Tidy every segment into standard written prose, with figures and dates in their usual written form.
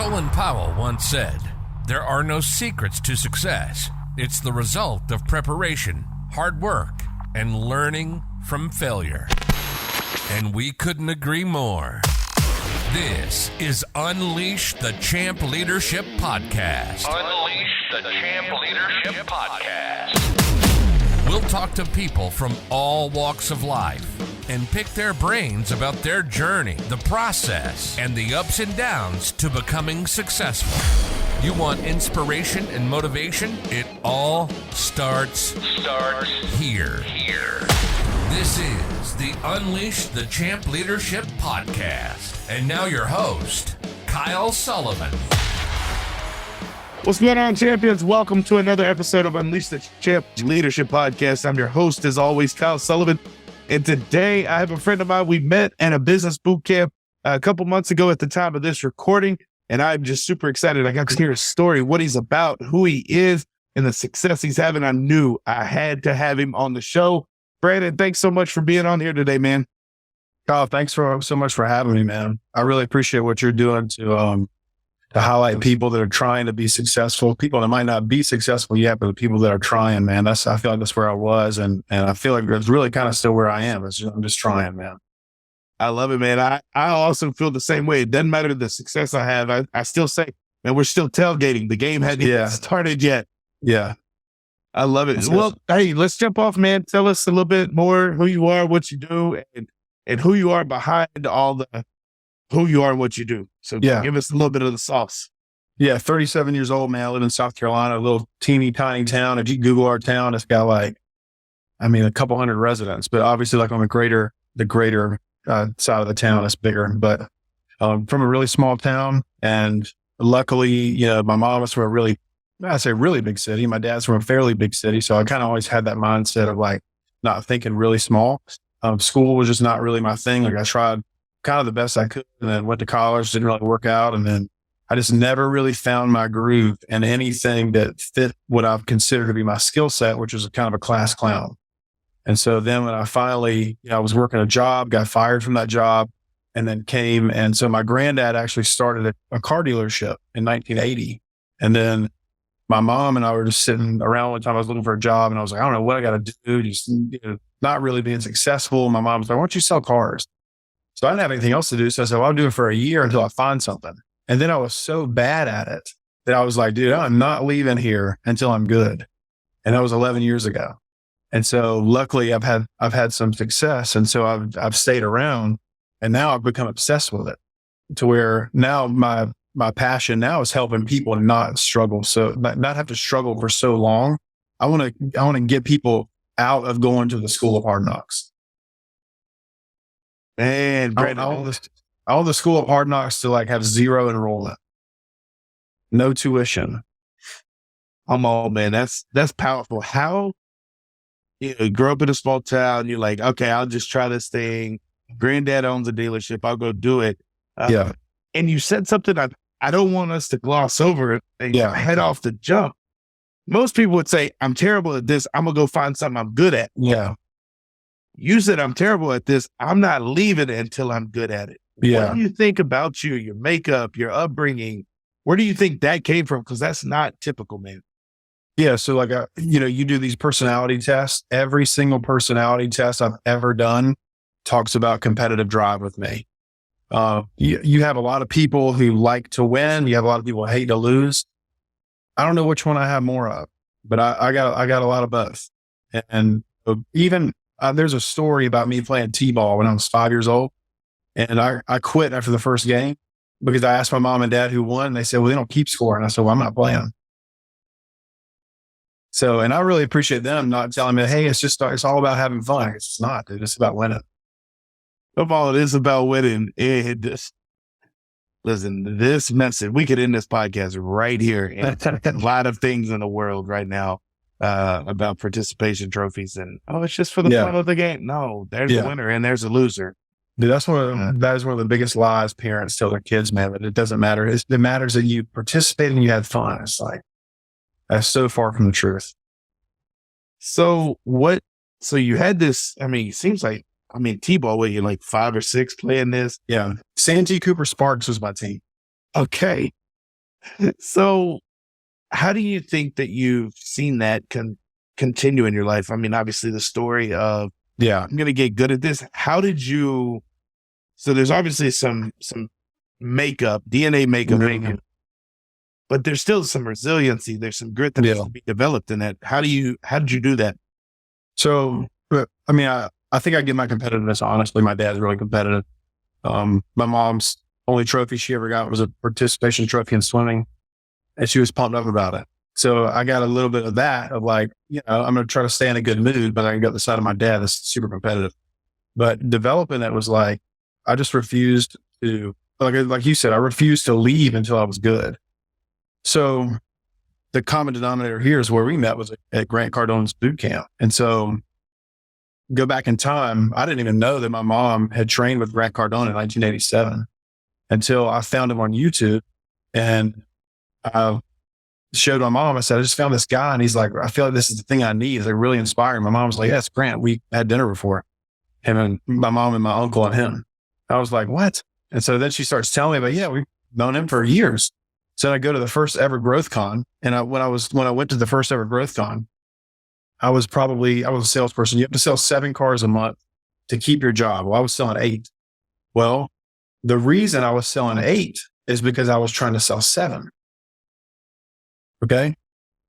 Colin Powell once said, "There are no secrets to success. It's the result of preparation, hard work, and learning from failure." And we couldn't agree more. This is Unleash the Champ Leadership Podcast. Unleash the Champ Leadership Podcast. We'll talk to people from all walks of life and pick their brains about their journey, the process, and the ups and downs to becoming successful. You want inspiration and motivation? It all starts here. This is the Unleash the Champ Leadership Podcast. And now your host, Kyle Sullivan. What's going on, champions? Welcome to another episode of Unleash the Champ Leadership Podcast. I'm your host, as always, Kyle Sullivan. And today I have a friend of mine we met at a business boot camp a couple months ago at the time of this recording. And I'm just super excited. I got to hear his story, what he's about, who he is, and the success he's having. I knew I had to have him on the show. Brandon, thanks so much for being on here today, man. Kyle, thanks so much for having me, man. I really appreciate what you're doing to highlight people that are trying to be successful, people that might not be successful yet, but the people that are trying, man. I feel like that's where I was, and I feel like it's really kind of still where I am. I'm just trying, man. I love it, man. I also feel the same way. It doesn't matter the success I have. I still say, man, we're still tailgating. The game hadn't even started yet. Yeah. I love it. Well, hey, let's jump off, man. Tell us a little bit more who you are, what you do, and who you are behind all the who you are and what you do. So give us a little bit of the sauce. Yeah, 37 years old, man. I live in South Carolina, a little teeny tiny town. If you Google our town, it's got a couple hundred residents, but obviously like on the greater side of the town, it's bigger. But from a really small town, and luckily, my mom was from a really big city. My dad's from a fairly big city. So I kind of always had that mindset of like not thinking really small. School was just not really my thing. Like I tried kind of the best I could and then went to college, didn't really work out. And then I just never really found my groove in anything that fit what I've considered to be my skill set, which was kind of a class clown. And so then when I finally, I was working a job, got fired from that job, and then came. And so my granddad actually started a car dealership in 1980. And then my mom and I were just sitting around one time. I was looking for a job and I was like, I don't know what I got to do. Just not really being successful. My mom was like, why don't you sell cars? So I didn't have anything else to do. So I said, well, I'll do it for a year until I find something. And then I was so bad at it that I was like, dude, I'm not leaving here until I'm good. And that was 11 years ago. And so luckily I've had some success. And so I've stayed around, and now I've become obsessed with it to where now my passion now is helping people not struggle. So not have to struggle for so long. I want to get people out of going to the school of hard knocks. Man, all the school of hard knocks to like have zero enrollment, no tuition. I'm all, man. That's powerful. How you grow up in a small town, you're like, okay, I'll just try this thing. Granddad owns a dealership. I'll go do it. And you said something I don't want us to gloss over and head off the jump. Most people would say, I'm terrible at this. I'm going to go find something I'm good at. Yeah. You said, I'm terrible at this. I'm not leaving it until I'm good at it. Yeah. What do you think about you, your makeup, your upbringing? Where do you think that came from? Because that's not typical, man. Yeah. So like, you do these personality tests. Every single personality test I've ever done talks about competitive drive with me. You have a lot of people who like to win. You have a lot of people who hate to lose. I don't know which one I have more of, but I got a lot of both. And even there's a story about me playing T-ball when I was 5 years old, and I quit after the first game because I asked my mom and dad who won, and they said, well, they don't keep score. And I said, well, I'm not playing. So, and I really appreciate them not telling me, hey, it's all about having fun. It's not, dude. It's about winning. Football, it is about winning. Listen, this message, we could end this podcast right here. And a lot of things in the world right now about participation trophies and, it's just for the fun of the game. No, there's a winner and there's a loser. Dude, that is one of the biggest lies parents tell their kids, man, that it doesn't matter. It matters that you participated and you had fun. It's like, that's so far from the truth. So you had this, it seems like, T-ball, were you like 5 or 6 playing this? Yeah. Santee Cooper Sparks was my team. Okay. So how do you think that you've seen that continue in your life? I mean, obviously the story of, Yeah. I'm going to get good at this. How did you, so there's obviously some makeup, DNA makeup, Mhm. but there's still some resiliency. There's some grit that has Yeah. to be developed in that. How did you do that? So, but, I mean, I think I get my competitiveness. Honestly, my dad's really competitive. My mom's only trophy she ever got was a participation trophy in swimming, and she was pumped up about it. So I got a little bit of that of like, I'm going to try to stay in a good mood, but I got the side of my dad that's super competitive. But developing that was like, I just refused to, like you said, I refused to leave until I was good. So the common denominator here is where we met was at Grant Cardone's boot camp. And so go back in time, I didn't even know that my mom had trained with Grant Cardone in 1987 until I found him on YouTube, and I showed my mom. I said, I just found this guy, and he's like, I feel like this is the thing I need. It's like really inspiring. My mom was like, yeah, it's Grant. We had dinner before, him and my mom and my uncle and him. I was like, what? And so then she starts telling me about, yeah, we've known him for years. So I go to the first ever Growth Con, and when I went to the first ever Growth Con, I was a salesperson. You have to sell 7 cars a month to keep your job. Well, I was selling 8. Well, the reason I was selling 8 is because I was trying to sell 7. Okay.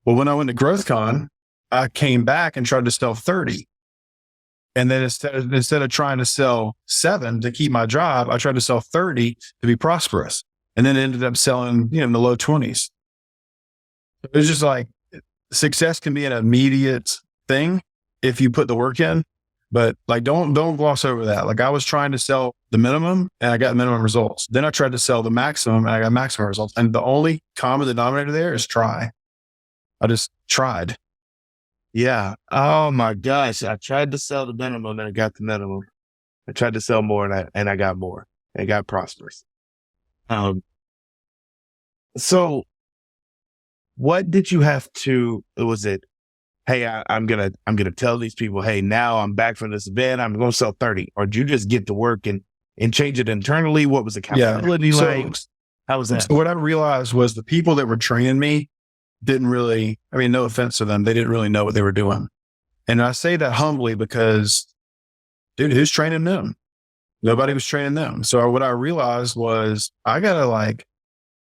Well, when I went to GrowthCon, I came back and tried to sell 30. And then instead of trying to sell 7 to keep my job, I tried to sell 30 to be prosperous. And then ended up selling, in the low 20s. It was just like, success can be an immediate thing if you put the work in, but like, don't gloss over that. Like I was trying to sell the minimum and I got minimum results. Then I tried to sell the maximum and I got maximum results. And the only common denominator there is try. I just tried. Yeah. Oh my gosh. I tried to sell the minimum and I got the minimum. I tried to sell more and I got more and got prosperous. So what did you have to, was it, hey, I'm going to tell these people, hey, now I'm back from this event. I'm going to sell 30, or did you just get to work and change it internally? What was accountability like? How was that? So what I realized was the people that were training me didn't really, no offense to them, they didn't really know what they were doing. And I say that humbly because, dude, who's training them? Nobody was training them. So what I realized was I got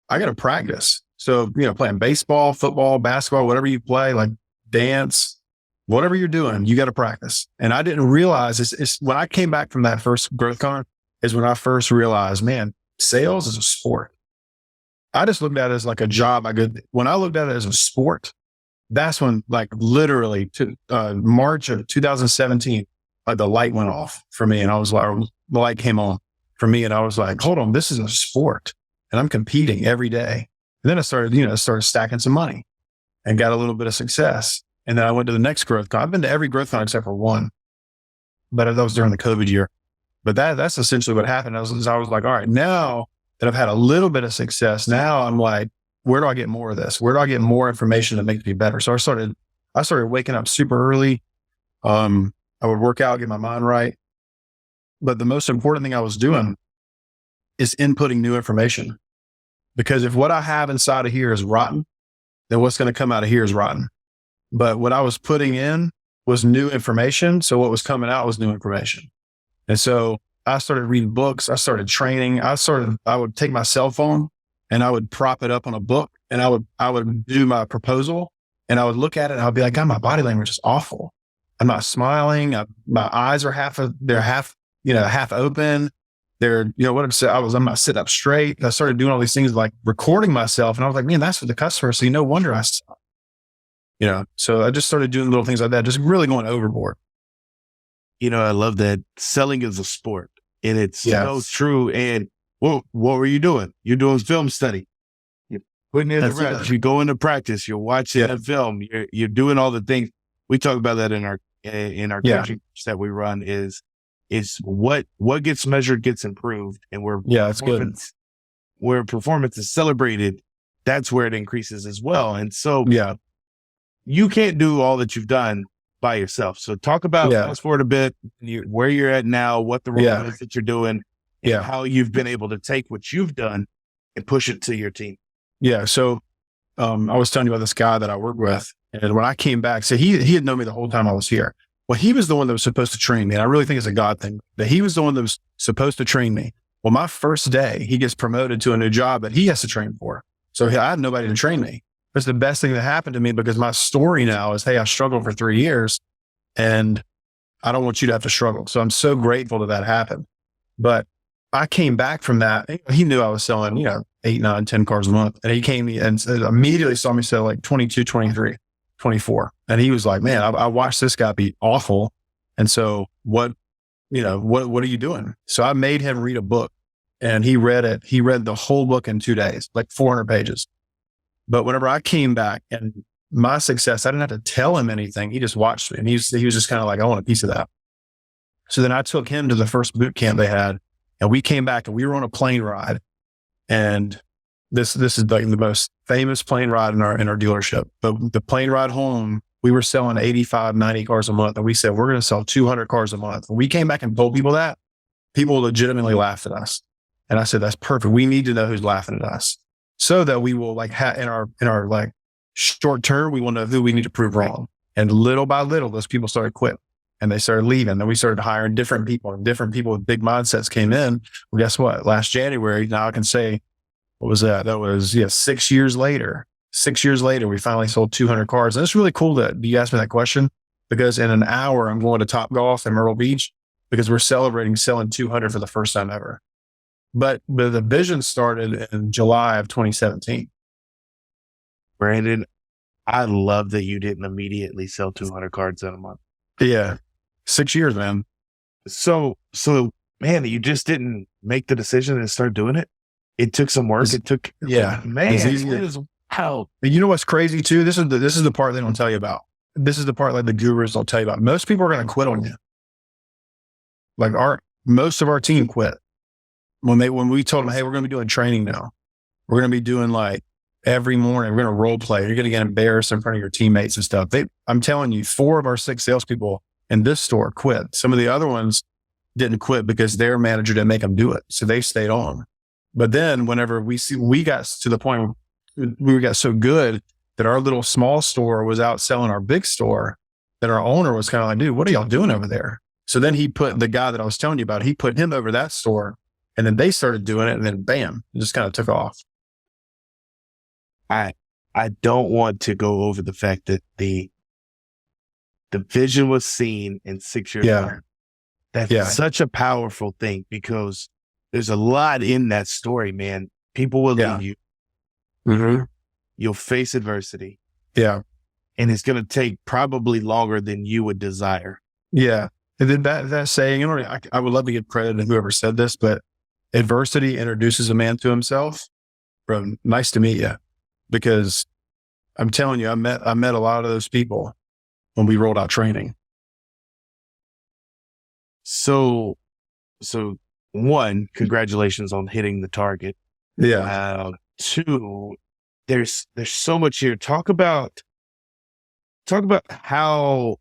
to practice. So, playing baseball, football, basketball, whatever you play, like dance, whatever you're doing, you got to practice. And I didn't realize it's when I came back from that first GrowthCon is when I first realized, man, sales is a sport. I just looked at it as like a job. When I looked at it as a sport, that's when like literally March of 2017, like the light went off for me. And I was like, the light came on for me. And I was like, hold on, this is a sport and I'm competing every day. And then I started stacking some money and got a little bit of success. And then I went to the next GrowthCon. I've been to every GrowthCon except for one, but that was during the COVID year. But that's essentially what happened. I was like, all right, now that I've had a little bit of success, now I'm like, where do I get more of this? Where do I get more information that makes me better? So I started waking up super early. I would work out, get my mind right. But the most important thing I was doing is inputting new information. Because if what I have inside of here is rotten, then what's going to come out of here is rotten. But what I was putting in was new information. So what was coming out was new information. And so I started reading books. I started training. I would take my cell phone and I would prop it up on a book and I would do my proposal and I would look at it and I'd be like, God, my body language is awful. I'm not smiling. My eyes are half open. They're, I'm not sitting up straight. I started doing all these things like recording myself. And I was like, man, that's for the customer. So no wonder I suck. So I just started doing little things like that, just really going overboard. I love that selling is a sport and it's so true. And what were you doing? You're doing film study. You're putting in the reps. You go into practice. You're watching the film. You're doing all the things. We talk about that in our coaching that we run is what gets measured gets improved. And it's good. Where performance is celebrated, that's where it increases as well. And so you can't do all that you've done by yourself. So talk about fast forward a bit, where you're at now, what the role is that you're doing, and how you've been able to take what you've done and push it to your team. Yeah. So, I was telling you about this guy that I work with. And when I came back, so he had known me the whole time I was here. Well, he was the one that was supposed to train me. And I really think it's a God thing that he was the one that was supposed to train me. Well, my first day, he gets promoted to a new job that he has to train for. So I had nobody to train me. It's the best thing that happened to me because my story now is, hey, I struggled for 3 years and I don't want you to have to struggle. So I'm so grateful that happened. But I came back from that. He knew I was selling, 8, 9, 10 cars a month. And he came and immediately saw me sell like 22, 23, 24. And he was like, man, I watched this guy be awful. And so what are you doing? So I made him read a book and he read it. He read the whole book in 2 days, like 400 pages. But whenever I came back and my success, I didn't have to tell him anything. He just watched me and he was just kind of like, I want a piece of that. So then I took him to the first boot camp they had and we came back and we were on a plane ride. And this is like the most famous plane ride in our dealership. But the plane ride home, we were selling 85, 90 cars a month. And we said, we're going to sell 200 cars a month. When we came back and told people that, people legitimately laughed at us. And I said, that's perfect. We need to know who's laughing at us so that we will like in our like short term, we will know who we need to prove wrong. And little by little, those people started quitting and they started leaving. Then we started hiring different people and different people with big mindsets came in. Well, guess what? Last January, now I can say, what was that? That was 6 years later. 6 years later, we finally sold 200 cars. And it's really cool that you asked me that question because in an hour, I'm going to Topgolf in Myrtle Beach because we're celebrating selling 200 for the first time ever. But the vision started in July of 2017. Brandon, I love that you didn't immediately sell 200 cards in a month. Yeah. 6 years, man. So man, you just didn't make the decision and start doing it. It took some work. Man, it's easy. it is how. You know what's crazy too? This is the part they don't tell you about. This is the part like the gurus don't tell you about. Most people are going to quit on you. Like most of our team quit when we told them, hey, we're going to be doing training now. We're going to be doing like every morning. We're going to role play. You're going to get embarrassed in front of your teammates and stuff. I'm telling you, 4 of our 6 salespeople in this store quit. Some of the other ones didn't quit because their manager didn't make them do it. So they stayed on. But then whenever we got to the point where we got so good that our little small store was out selling our big store, that our owner was kind of like, dude, what are y'all doing over there? So then he put the guy that I was telling you about, he put him over that store and then they started doing it and then bam, it just kind of took off. I don't want to go over the fact that the vision was seen in 6 years. Yeah. That's such a powerful thing because there's a lot in that story, man. People will leave you. Mm-hmm. You'll face adversity. Yeah. And it's going to take probably longer than you would desire. Yeah. And then that saying, I would love to give credit to whoever said this, but adversity introduces a man to himself. Bro, nice to meet you. Because I'm telling you, I met a lot of those people when we rolled out training. So 1, congratulations on hitting the target. Yeah. 2, there's so much here. Talk about how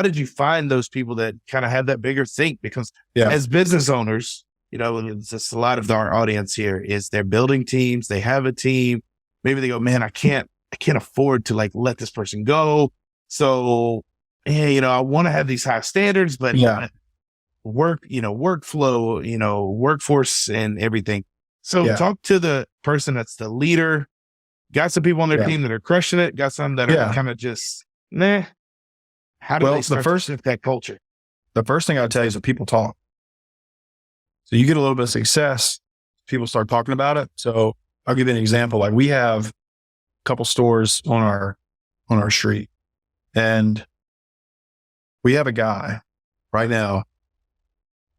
did you find those people that kind of have that bigger think? Because as business owners, it's just a lot of our audience here is they're building teams. They have a team. Maybe they go, man, I can't afford to like let this person go. So, hey, I want to have these high standards, but workflow, workforce and everything. So talk to the person that's the leader, got some people on their team that are crushing it, got some that are kind of just, nah. How do they start to shift that culture? The first thing I'll tell you is that people talk. So you get a little bit of success, people start talking about it. So I'll give you an example. Like we have a couple stores on our street and we have a guy right now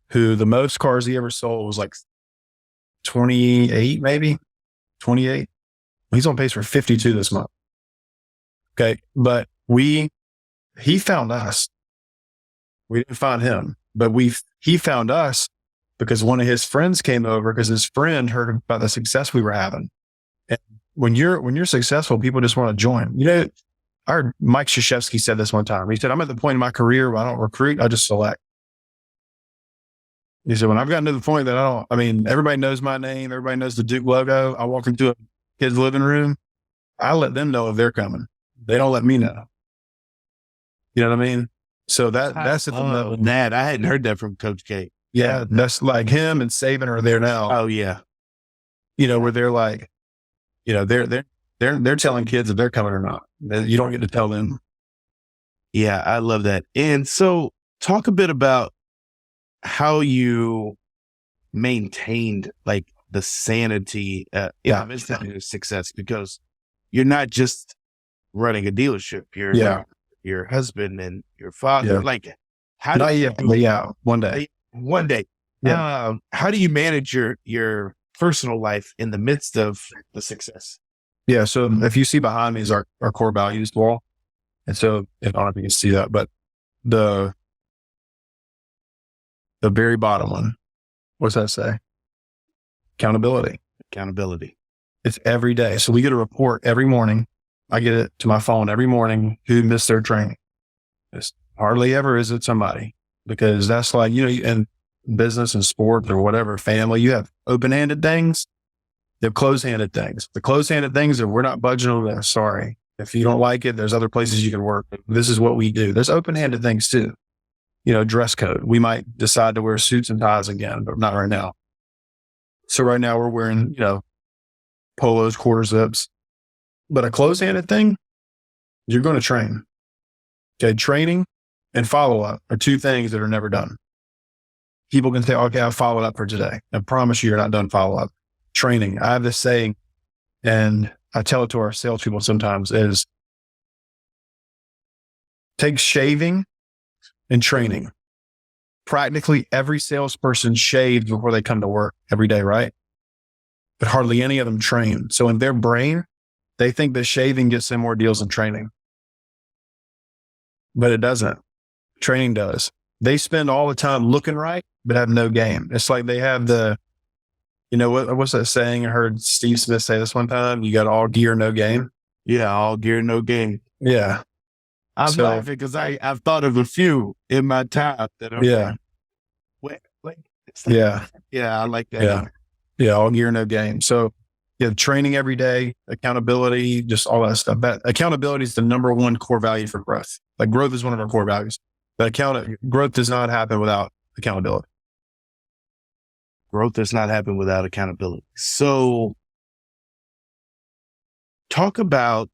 who the most cars he ever sold was like 28, maybe 28. He's on pace for 52 this month. Okay. But he found us. We didn't find him, but he found us because one of his friends came over because his friend heard about the success we were having. And when you're successful, people just want to join. Our Mike Krzyzewski said this one time. He said, I'm at the point in my career where I don't recruit, I just select. He said, when I've gotten to the point that everybody knows my name, everybody knows the Duke logo. I walk into kids' living room, I let them know if they're coming. They don't let me know. You know what I mean? So that's at the level. That I hadn't heard that from Coach K. Yeah, that's like him and Saban are there now. Oh yeah, where they're like, they're telling kids if they're coming or not. You don't get to tell them. Yeah, I love that. And so, talk a bit about how you maintained like the sanity in the midst of your success, because you're not just running a dealership. You're your husband and your father. Like, how do you? One day. One day. Yeah. How do you manage your personal life in the midst of the success? Yeah. So if you see behind me is our core values wall. And so I don't know if you can see that, but the very bottom one, what's that say? Accountability. Accountability. It's every day. So we get a report every morning. I get it to my phone every morning who missed their training. It's hardly ever is it somebody, because that's like, in business and sport or whatever, family, you have open-handed things. They have closed-handed things. The closed-handed things are, we're not budging on this. Sorry. If you don't like it, there's other places you can work. This is what we do. There's open-handed things too. Dress code. We might decide to wear suits and ties again, but not right now. So right now we're wearing, polos, quarter zips. But a closed-handed thing, you're going to train. Okay, training and follow-up are two things that are never done. People can say, okay, I followed up for today. I promise you're not done follow-up. Training. I have this saying, and I tell it to our salespeople sometimes, is take shaving and training. Practically every salesperson shaves before they come to work every day, right? But hardly any of them train. So in their brain, they think that shaving gets them more deals than training. But it doesn't. Training does. They spend all the time looking right, but have no game. It's like they have what's that saying? I heard Steve Smith say this one time. You got all gear, no game. Yeah, all gear, no game. Yeah. I'm laughing because I've thought of a few in my time that are yeah, I like that. Yeah, all gear, no game. So training every day, accountability, just all that stuff. That accountability is the number one core value for growth. Like growth is one of our core values. But growth does not happen without accountability. Growth does not happen without accountability. So talk about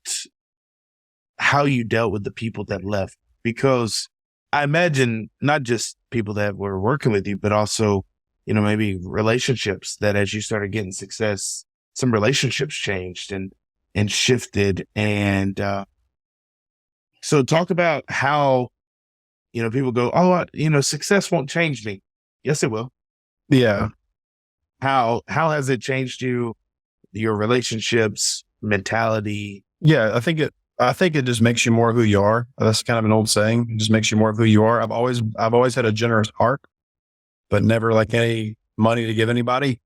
how you dealt with the people that left, because I imagine not just people that were working with you, but also, maybe relationships that as you started getting success, some relationships changed and shifted. And, so talk about how, people go, success won't change me. Yes, it will. Yeah. How has it changed you, your relationships, mentality? Yeah, I think it just makes you more of who you are. That's kind of an old saying. It just makes you more of who you are. I've always had a generous heart, but never like any money to give anybody.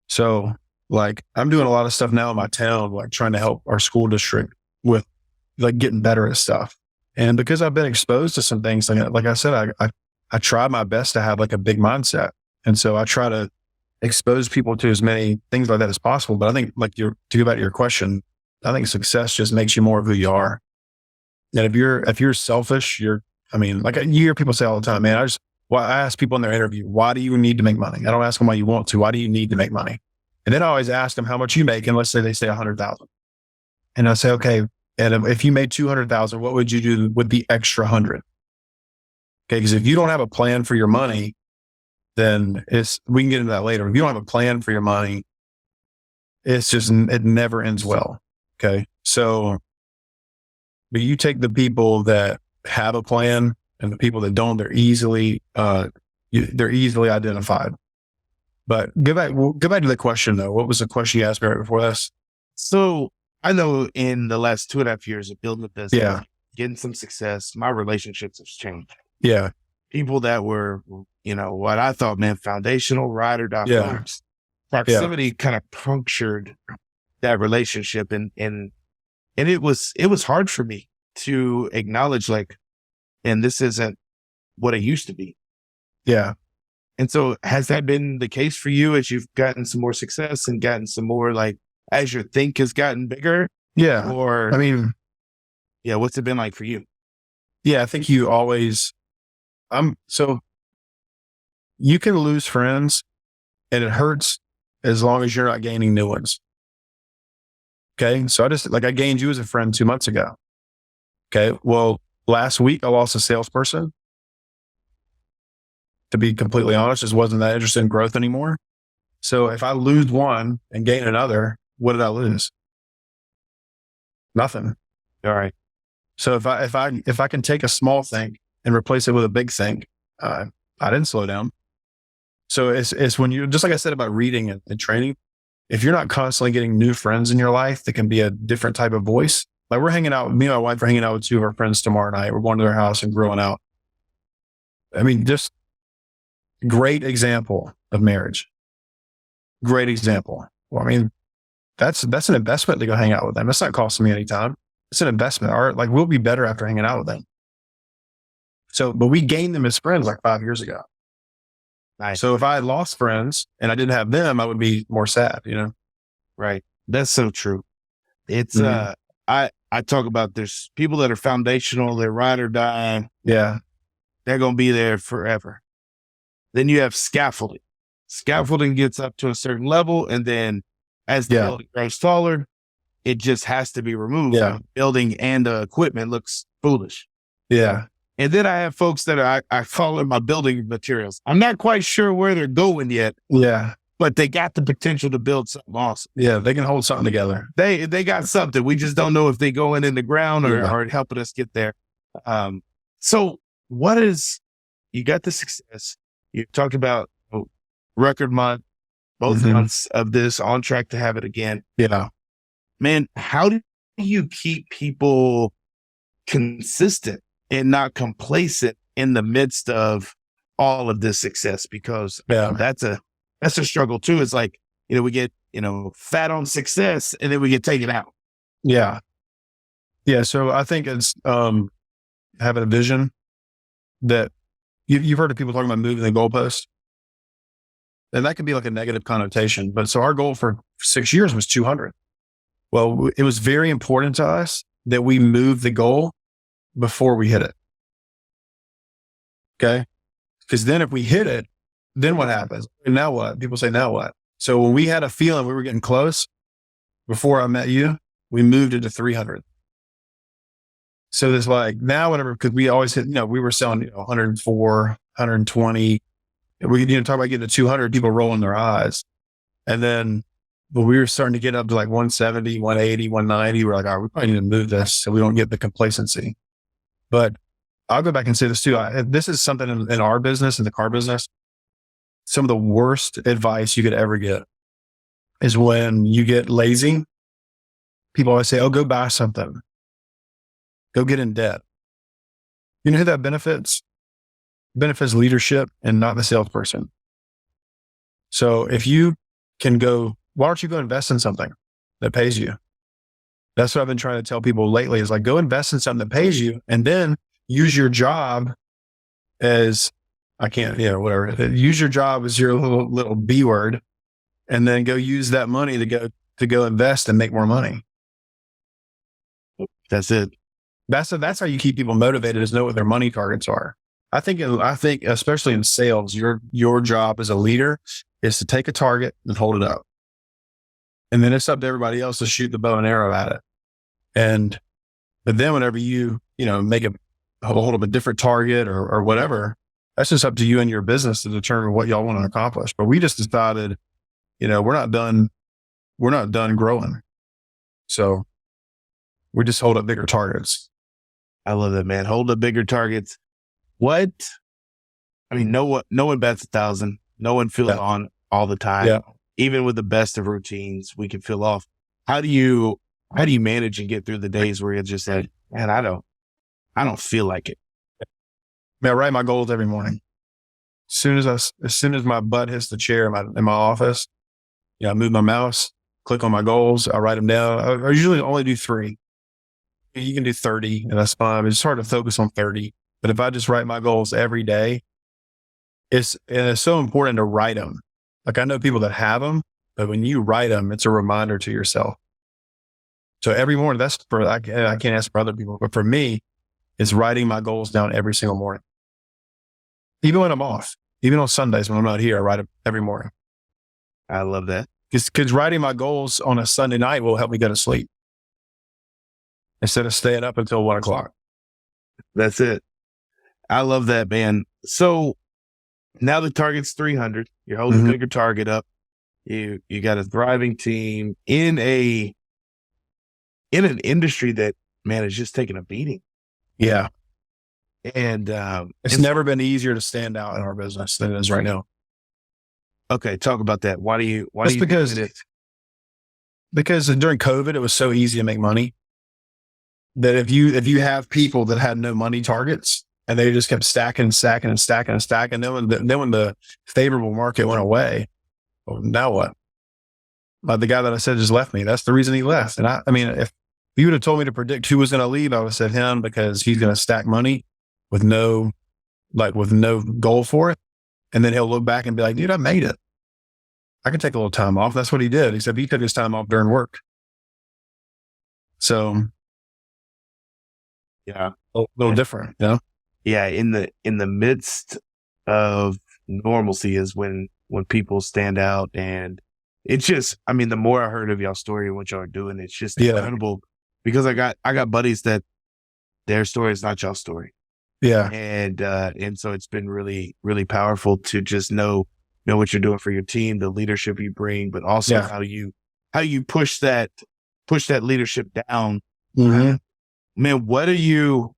So like I'm doing a lot of stuff now in my town, like trying to help our school district with like getting better at stuff. And because I've been exposed to some things, like I said, I try my best to have like a big mindset. And so I try to expose people to as many things like that as possible. But I think to go back to your question, I think success just makes you more of who you are. And if you're selfish, you hear people say all the time, man, I ask people in their interview, why do you need to make money? I don't ask them why you want to. Why do you need to make money? And then I always ask them how much you make. And let's say they say 100,000. And I say, okay, and if you made 200,000, what would you do with the extra 100? Okay. Because if you don't have a plan for your money, then we can get into that later. If you don't have a plan for your money, it never ends well. Okay. So, but you take the people that have a plan and the people that don't, they're easily identified. But go back to the question though. What was the question you asked me right before this? So I know in the last 2.5 years of building a business, getting some success, my relationships have changed. Yeah. People that were, what I thought, man, foundational, ride or die farms. Proximity kind of punctured that relationship. And it was hard for me to acknowledge and this isn't what it used to be. Yeah. And so has that been the case for you as you've gotten some more success and gotten some more as your think has gotten bigger? Yeah. Or, I mean, yeah, what's it been like for you? yeah, I think you always, so you can lose friends and it hurts as long as you're not gaining new ones. Okay. So I gained you as a friend 2 months ago. Okay. Well, last week I lost a salesperson. To be completely honest, just wasn't that interested in growth anymore. So if I lose one and gain another, what did I lose? Nothing. All right. So if I can take a small thing and replace it with a big thing, I didn't slow down. So it's when you, just like I said about reading and training, if you're not constantly getting new friends in your life that can be a different type of voice, like we're hanging out, me and my wife are hanging out with two of our friends tomorrow night. We're going to their house and grilling out. I mean, just great example of marriage. Great example. Well, I mean, that's an investment to go hang out with them. It's not costing me any time. It's an investment. Like we'll be better after hanging out with them. So, but we gained them as friends like 5 years ago. Nice. So if I had lost friends and I didn't have them, I would be more sad, you know? Right. That's so true. It's, I talk about there's people that are foundational, they're ride or die. Yeah. They're going to be there forever. Then you have scaffolding. Scaffolding gets up to a certain level. And then as the building grows taller, it just has to be removed. Yeah. Building and the equipment looks foolish. Yeah. And then I have folks that I call in my building materials. I'm not quite sure where they're going yet. Yeah. But they got the potential to build something awesome. Yeah. They can hold something together. They got something. We just don't know if they going in the ground or helping us get there. So what is, you got the success. You talked about record month, both months of this, on track to have it again. Yeah. Man, how do you keep people consistent and not complacent in the midst of all of this success? Because that's a struggle too. It's like, we get, fat on success and then we get taken out. Yeah. Yeah. So I think it's having a vision that you've heard of people talking about moving the goalpost. And that could be like a negative connotation. But so our goal for 6 years was 200. Well, it was very important to us that we move the goal before we hit it. Okay. Because then if we hit it, then what happens? And now what? People say, now what? So when we had a feeling we were getting close before I met you, we moved it to 300. So there's like now, whatever, because we always hit, we were selling 104, 120. We talk about getting to 200, people rolling their eyes. And then, but we were starting to get up to like 170, 180, 190. We're like, all right, we probably need to move this so we don't get the complacency. But I'll go back and say this too. This is something in our business, in the car business. Some of the worst advice you could ever get is when you get lazy. People always say, oh, go buy something. Go get in debt. You know who that benefits? Benefits leadership and not the salesperson. So if you can go, why don't you go invest in something that pays you? That's what I've been trying to tell people lately is like, go invest in something that pays you and then use your job as, whatever. Use your job as your little B word and then go use that money to go invest and make more money. That's it. That's how you keep people motivated is know what their money targets are. I think especially in sales, your job as a leader is to take a target and hold it up. And then it's up to everybody else to shoot the bow and arrow at it. But then whenever you make hold up a different target or whatever, that's just up to you and your business to determine what y'all want to accomplish. But we just decided, we're not done growing. So we just hold up bigger targets. I love that, man. Hold up bigger targets. No one bets 1,000. No one feels on all the time. Yeah. Even with the best of routines, we can feel off. How do you manage and get through the days where you're just like, man, I don't feel like it. Man, I write my goals every morning. As soon as my butt hits the chair in my office, I move my mouse, click on my goals, I write them down. I usually only do 3. You can do 30 and that's fine. It's hard to focus on 30. But if I just write my goals every day, it's so important to write them. Like I know people that have them but when you write them, it's a reminder to yourself. So every morning, I can't ask for other people, but for me, it's writing my goals down every single morning. Even when I'm off, even on Sundays when I'm not here, I write them every morning. I love that. Because writing my goals on a Sunday night will help me go to sleep instead of staying up until 1 o'clock. That's it. I love that, man. So now the target's 300. You're holding a bigger target up. You got a thriving team in an industry that, man, is just taking a beating. Yeah. And it's never been easier to stand out in our business than it is right now. Okay, talk about that. Why do you because during COVID it was so easy to make money that if you have people that had no money targets and they just kept stacking, then when the favorable market went away, well, now what? The guy that I said just left me. That's the reason he left. And I mean, if you would have told me to predict who was going to leave, I would have said him, because he's going to stack money with no goal for it. And then he'll look back and be like, dude, I made it. I can take a little time off. That's what he did. Except he took his time off during work. So yeah, a little different, you know? Yeah. In the midst of normalcy is when people stand out, and it's just, I mean, the more I heard of y'all's story and what y'all are doing, it's just incredible, because I got buddies that their story is not y'all's story. Yeah. And so it's been really, really powerful to just know what you're doing for your team, the leadership you bring, but also how you push that leadership down. Mm-hmm. Man, what are you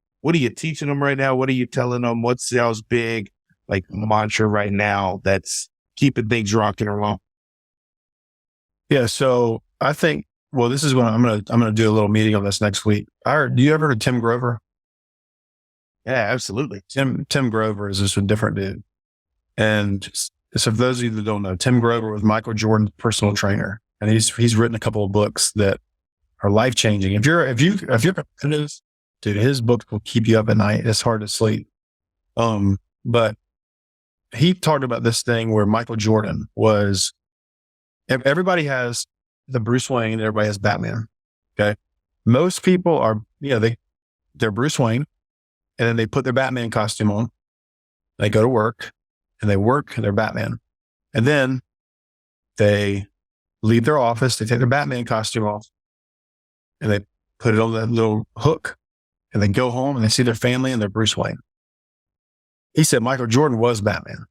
teaching them right now? What are you telling them? What's y'all's big mantra right now that's keeping things rocking along? Yeah. So I think, well, this is when I'm going to do a little meeting on this next week. Do you ever heard of Tim Grover? Yeah, absolutely. Tim Grover is just a different dude. And so for those of you that don't know, Tim Grover was Michael Jordan's personal trainer, and he's written a couple of books that are life changing. If you're competitive, dude, his books will keep you up at night. It's hard to sleep. But he talked about this thing where Michael Jordan was. Everybody has the Bruce Wayne, and everybody has Batman. Okay, most people are they're Bruce Wayne. And then they put their Batman costume on. They go to work and they work and they're Batman. And then they leave their office. They take their Batman costume off and they put it on that little hook, and they go home and they see their family and they're Bruce Wayne. He said Michael Jordan was Batman.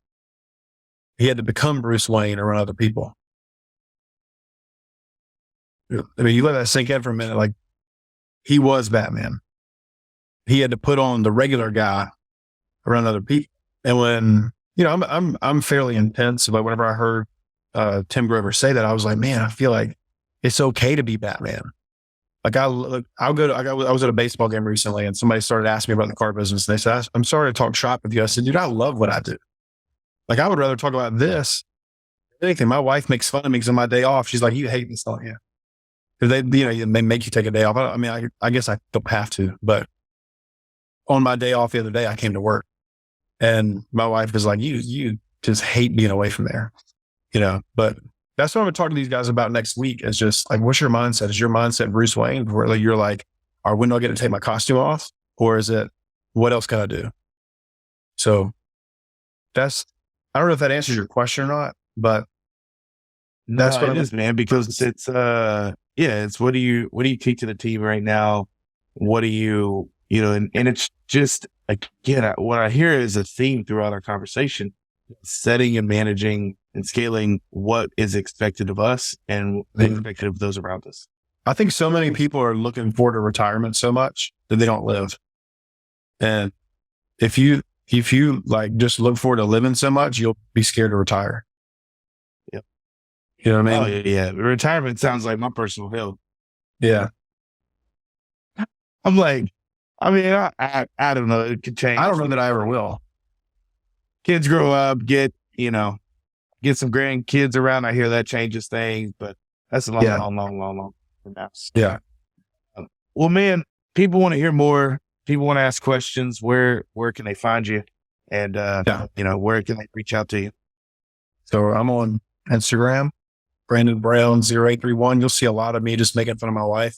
He had to become Bruce Wayne around other people. I mean, you let that sink in for a minute. Like, he was Batman. He had to put on the regular guy around other people. And when, I'm fairly intense, but whenever I heard Tim Grover say that, I was like, man, I feel like it's okay to be Batman. Like I was at a baseball game recently, and somebody started asking me about the car business. And they said, I'm sorry to talk shop with you. I said, dude, I love what I do. Like, I would rather talk about this than anything. My wife makes fun of me because on my day off, she's like, you hate this, don't you? Because they make you take a day off. I mean, I guess I don't have to, but on my day off the other day, I came to work, and my wife was like, you just hate being away from there, but that's what I'm going to talk to these guys about next week, is just like, what's your mindset? Is your mindset Bruce Wayne, where you're like, when do I get to take my costume off? Or is it, what else can I do? So I don't know if that answers your question or not, but that's what it is, man, because it's, it's what do you teach to the team right now? What do you, and it's just, again, what I hear is a theme throughout our conversation: setting and managing and scaling what is expected of us and expected of those around us. I think so many people are looking forward to retirement so much that they don't live. And if you just look forward to living so much, you'll be scared to retire. Yep. You know what I mean? Oh, yeah. Retirement sounds like my personal hell. Yeah. I'm like, I don't know. It could change. I don't know that I ever will. Kids grow up, get some grandkids around. I hear that changes things, but that's a long from now. Yeah. Well, man, people want to hear more. People want to ask questions. Where can they find you? And, where can they reach out to you? So I'm on Instagram Brandon Brown 0831. You'll see a lot of me just making fun of my wife.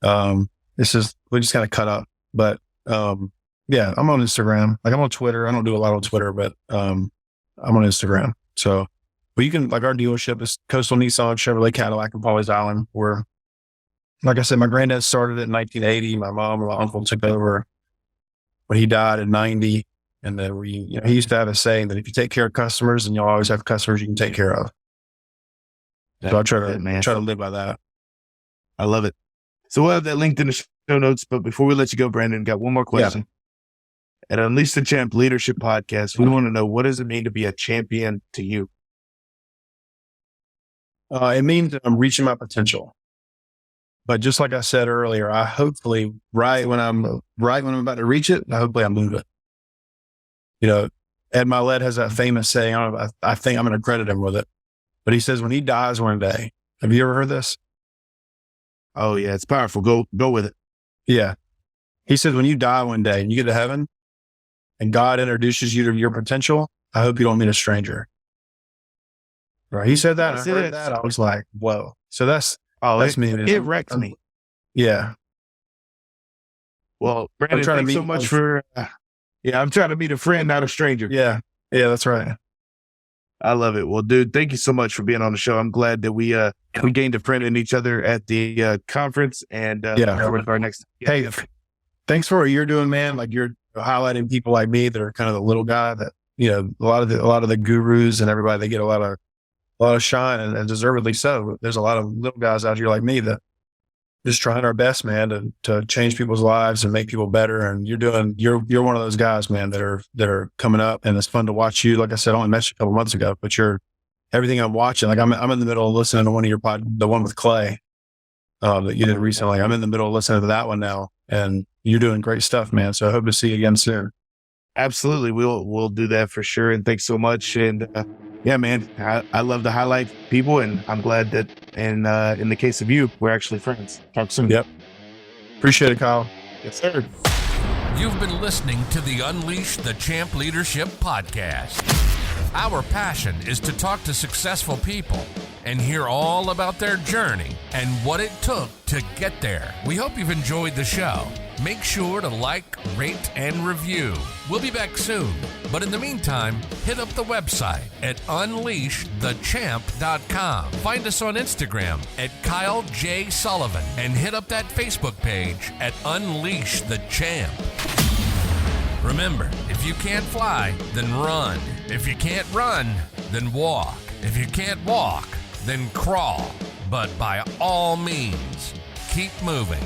We just kind of cut up, but, yeah, I'm on Instagram. Like I'm on Twitter. I don't do a lot on Twitter, but, I'm on Instagram. So, but you can, like our dealership is Coastal Nissan, Chevrolet, Cadillac, and Pawleys Island. Where, like I said, my granddad started it in 1980. My mom and my uncle took over when he died in 90. And then he used to have a saying that if you take care of customers, then you'll always have customers you can take care of. So I try to live by that. I love it. So we'll have that linked in the show notes. But before we let you go, Brandon, got one more question. Yeah. At Unleash the Champ Leadership Podcast, we want to know, what does it mean to be a champion to you? It means that I'm reaching my potential. But just like I said earlier, I hopefully right when I'm about to reach it, hopefully I move it. You know, Ed Milet has that famous saying. I think I'm going to credit him with it, but he says when he dies one day. Have you ever heard this? Oh yeah, it's powerful. Go with it. Yeah, he says when you die one day and you get to heaven, and God introduces you to your potential, I hope you don't meet a stranger. Right? He said that. I heard that. I was like, whoa. So that's me. It wrecked me. Yeah. Well, Brandon, thanks so much for. I'm trying to meet a friend, not a stranger. Yeah, that's right. I love it. Well, dude, thank you so much for being on the show. I'm glad that we gained a friend in each other at the conference, and with our next. Hey, thanks for what you're doing, man. Like you're highlighting people like me that are kind of the little guy that, you know, a lot of the gurus and everybody, they get a lot of shine, and deservedly so. There's a lot of little guys out here like me that just trying our best, man, to change people's lives and make people better. And you're one of those guys, man, that are coming up, and it's fun to watch you. Like I said, I only met you a couple months ago, but you're everything I'm watching. Like I'm in the middle of listening to one of your the one with Clay, that you did recently. I'm in the middle of listening to that one now, and you're doing great stuff, man. So I hope to see you again soon. Absolutely. We'll do that for sure. And thanks so much. And, yeah, man, I love to highlight people, and I'm glad that in the case of you, we're actually friends. Talk soon. Yep. Appreciate it, Kyle. Yes, sir. You've been listening to the Unleash the Champ Leadership Podcast. Our passion is to talk to successful people and hear all about their journey and what it took to get there. We hope you've enjoyed the show. Make sure to like, rate, and review. We'll be back soon. But in the meantime, hit up the website at unleashthechamp.com. Find us on Instagram at Kyle J. Sullivan, and hit up that Facebook page at Unleash the Champ. Remember, if you can't fly, then run. If you can't run, then walk. If you can't walk, then crawl. But by all means, keep moving.